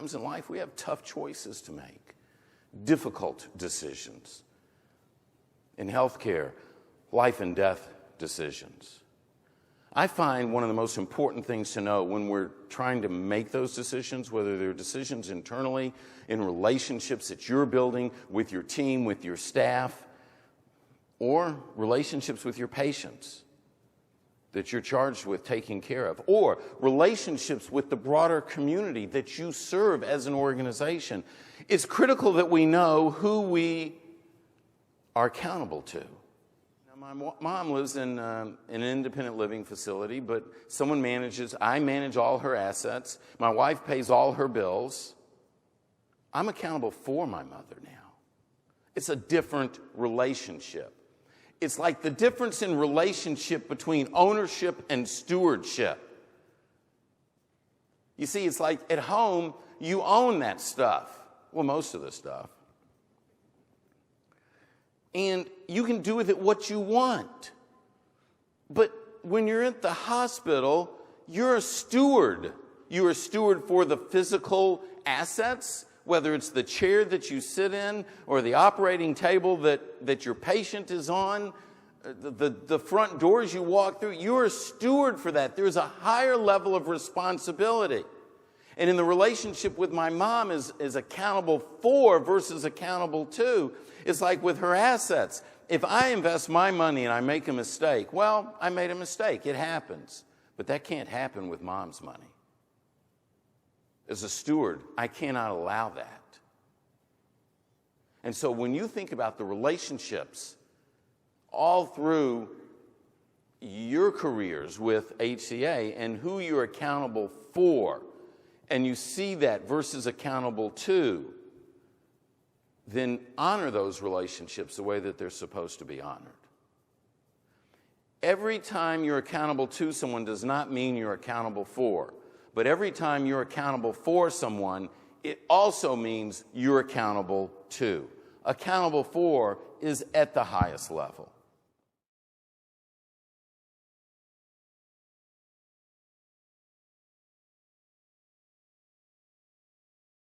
times in life we have tough choices to make, difficult decisions. In healthcare, life and death decisions. I find one of the most important things to know when we're trying to make those decisions, whether they're decisions internally, in relationships that you're building with your team, with your staff, or relationships with your patients that you're charged with taking care of, or relationships with the broader community that you serve as an organization. It's critical that we know who we are accountable to. Now, my mom lives in an independent living facility, but I manage all her assets. My wife pays all her bills. I'm accountable for my mother now. It's a different relationship. It's like the difference in relationship between ownership and stewardship. You see, it's like at home, you own that stuff. Well, most of the stuff. And you can do with it what you want. But when you're at the hospital, you're a steward. You're a steward for the physical assets, whether it's the chair that you sit in or the operating table that your patient is on, the front doors you walk through. You're a steward for that. There's a higher level of responsibility. And in the relationship with my mom is accountable for versus accountable to. It's like with her assets. If I invest my money and I make a mistake, well, I made a mistake. It happens. But that can't happen with mom's money. As a steward, I cannot allow that. And so when you think about the relationships all through your careers with HCA and who you're accountable for, and you see that versus accountable to, then honor those relationships the way that they're supposed to be honored. Every time you're accountable to someone does not mean you're accountable for. But every time you're accountable for someone, it also means you're accountable to. Accountable for is at the highest level.